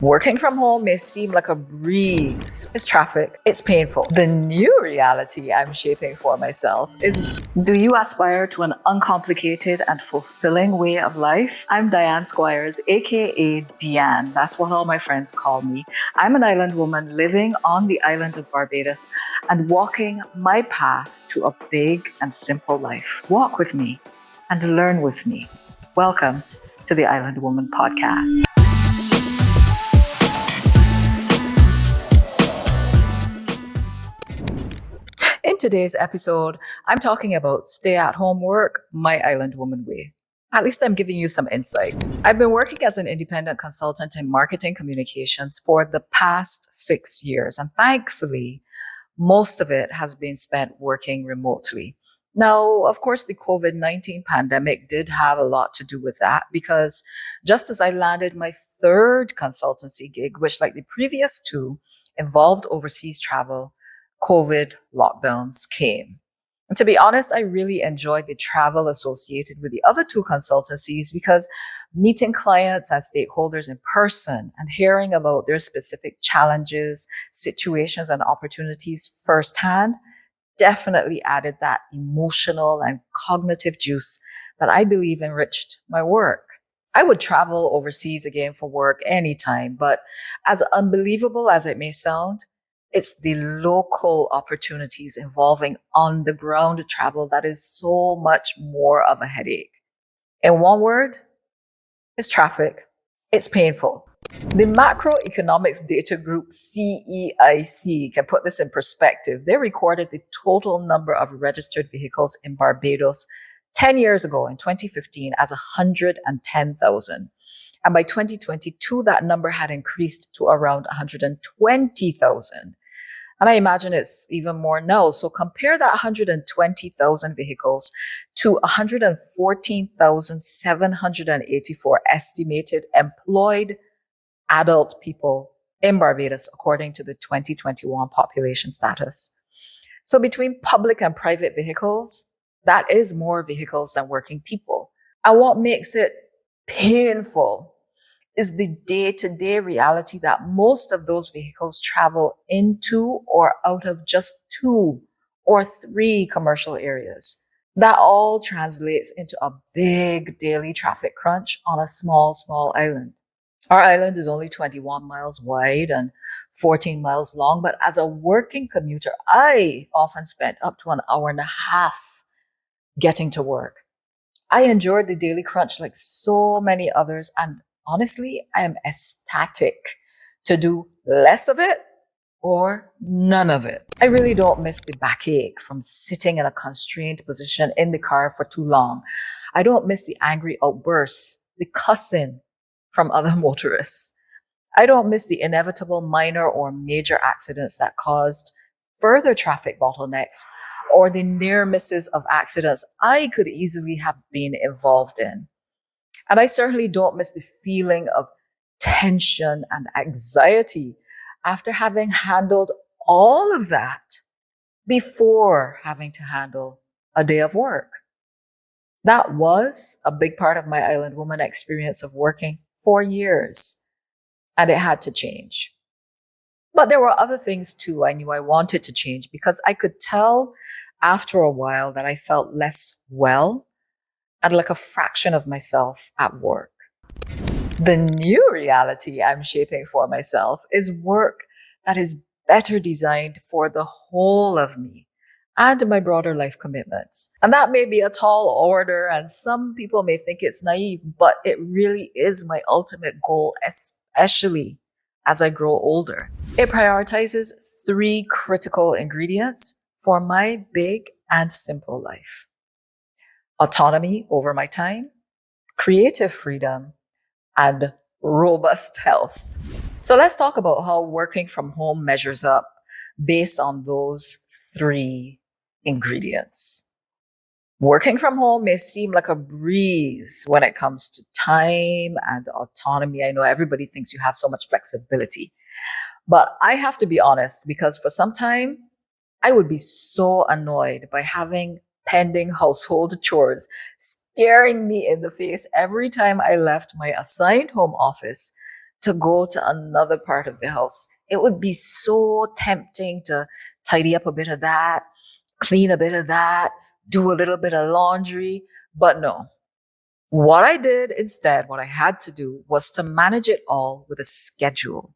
Working from home may seem like a breeze. It's traffic. It's painful. The new reality I'm shaping for myself is, do you aspire to an uncomplicated and fulfilling way of life? I'm Dianne AKA D-Anne. That's what all my friends call me. I'm an island woman living on the island of Barbados and walking my path to a big and simple life. Walk with me and learn with me. Welcome to the Island Woman Podcast. In today's episode, I'm talking about stay-at-home work, my island woman way. At least I'm giving you some insight. I've been working as an independent consultant in marketing communications for the past 6 years, and thankfully, most of it has been spent working remotely. Now, of course, the COVID-19 pandemic did have a lot to do with that because just as I landed my third consultancy gig, which like the previous two involved overseas travel, COVID lockdowns came. And to be honest, I really enjoyed the travel associated with the other two consultancies because meeting clients and stakeholders in person and hearing about their specific challenges, situations, and opportunities firsthand definitely added that emotional and cognitive juice that I believe enriched my work. I would travel overseas again for work anytime, but as unbelievable as it may sound, it's the local opportunities involving on the ground travel that is so much more of a headache. In one word, it's traffic. It's painful. The macroeconomics data group CEIC can put this in perspective. They recorded the total number of registered vehicles in Barbados 10 years ago in 2015 as 110,000. And by 2022, that number had increased to around 120,000. And I imagine it's even more now. So compare that 120,000 vehicles to 114,784 estimated employed adult people in Barbados, according to the 2021 population status. So between public and private vehicles, that is more vehicles than working people. And what makes it painful is the day-to-day reality that most of those vehicles travel into or out of just 2 or 3 commercial areas. That all translates into a big daily traffic crunch on a small island. Our island is only 21 miles wide and 14 miles long, but as a working commuter, I often spent up to an hour and a half getting to work. I endured the daily crunch like so many others, and honestly, I am ecstatic to do less of it or none of it. I really don't miss the backache from sitting in a constrained position in the car for too long. I don't miss the angry outbursts, the cussing from other motorists. I don't miss the inevitable minor or major accidents that caused further traffic bottlenecks or the near misses of accidents I could easily have been involved in. And I certainly don't miss the feeling of tension and anxiety after having handled all of that before having to handle a day of work. That was a big part of my island woman experience of working for years, and it had to change. But there were other things too I knew I wanted to change because I could tell after a while that I felt less well and like a fraction of myself at work. The new reality I'm shaping for myself is work that is better designed for the whole of me and my broader life commitments. And that may be a tall order, and some people may think it's naive, but it really is my ultimate goal, especially as I grow older. It prioritizes 3 critical ingredients for my big and simple life: autonomy over my time, creative freedom, and robust health. So let's talk about how working from home measures up based on those 3 ingredients. Working from home may seem like a breeze when it comes to time and autonomy. I know everybody thinks you have so much flexibility, but I have to be honest because for some time, I would be so annoyed by having pending household chores staring me in the face every time I left my assigned home office to go to another part of the house. It would be so tempting to tidy up a bit of that, clean a bit of that, do a little bit of laundry. But no, what I did instead, what I had to do was to manage it all with a schedule.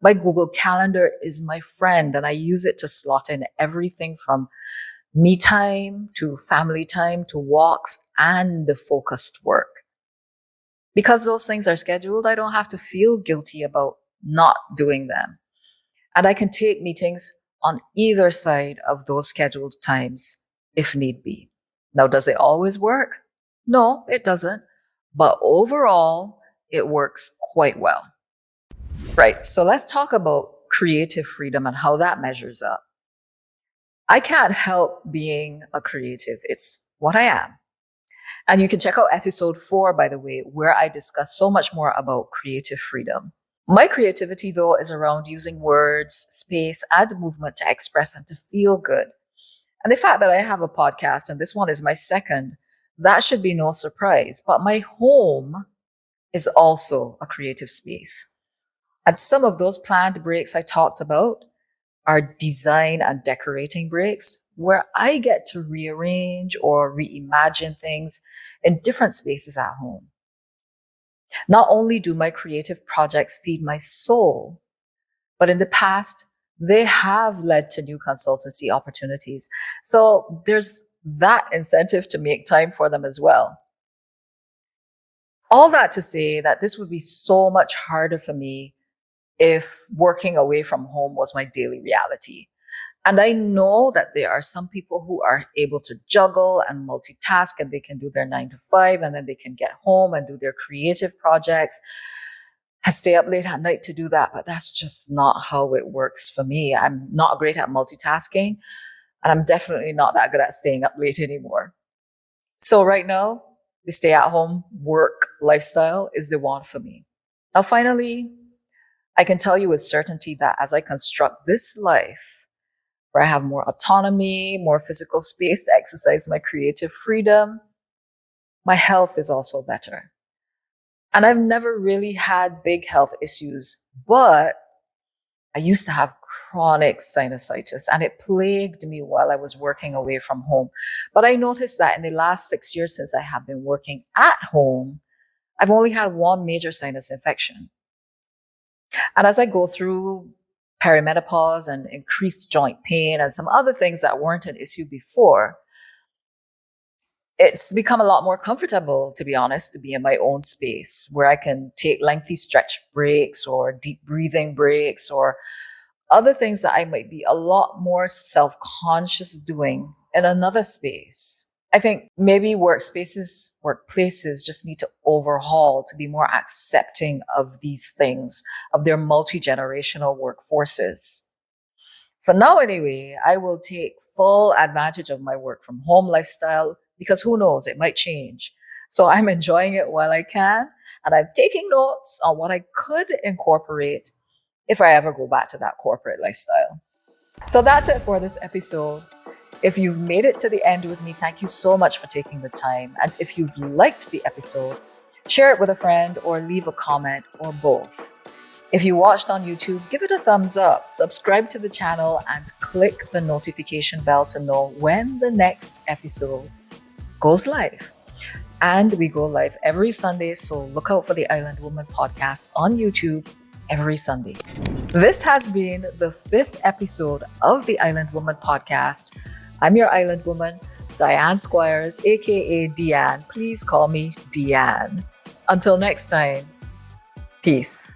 My Google Calendar is my friend, and I use it to slot in everything from me time to family time to walks and the focused work. Because those things are scheduled, I don't have to feel guilty about not doing them. And I can take meetings on either side of those scheduled times if need be. Now, does it always work? No, it doesn't. But overall, it works quite well. Right, so let's talk about creative freedom and how that measures up. I can't help being a creative. It's what I am. And you can check out episode 4, by the way, where I discuss so much more about creative freedom. My creativity, though, is around using words, space, and movement to express and to feel good. And the fact that I have a podcast, and this one is my second, that should be no surprise. But my home is also a creative space. And some of those planned breaks I talked about are design and decorating breaks, where I get to rearrange or reimagine things in different spaces at home. Not only do my creative projects feed my soul, but in the past, they have led to new consultancy opportunities. So there's that incentive to make time for them as well. All that to say that this would be so much harder for me if working away from home was my daily reality. And I know that there are some people who are able to juggle and multitask, and they can do their 9 to 5, and then they can get home and do their creative projects and stay up late at night to do that. But that's just not how it works for me. I'm not great at multitasking, and I'm definitely not that good at staying up late anymore. So right now, the stay at home work lifestyle is the one for me. Now, finally, I can tell you with certainty that as I construct this life, where I have more autonomy, more physical space to exercise my creative freedom, my health is also better. And I've never really had big health issues, but I used to have chronic sinusitis, and it plagued me while I was working away from home. But I noticed that in the last 6 years since I have been working at home, I've only had one major sinus infection. And as I go through perimenopause and increased joint pain and some other things that weren't an issue before, it's become a lot more comfortable, to be honest, to be in my own space where I can take lengthy stretch breaks or deep breathing breaks or other things that I might be a lot more self-conscious doing in another space. I think maybe workplaces just need to overhaul to be more accepting of these things, of their multi-generational workforces. For now, anyway, I will take full advantage of my work from home lifestyle because who knows, it might change. So I'm enjoying it while I can, and I'm taking notes on what I could incorporate if I ever go back to that corporate lifestyle. So that's it for this episode. If you've made it to the end with me, thank you so much for taking the time. And if you've liked the episode, share it with a friend or leave a comment or both. If you watched on YouTube, give it a thumbs up, subscribe to the channel, and click the notification bell to know when the next episode goes live. And we go live every Sunday, so look out for the Island Woman podcast on YouTube every Sunday. This has been the 5th episode of the Island Woman podcast. I'm your Island Woman, Dianne Squires, AKA D-Anne. Please call me Dianne. Until next time, peace.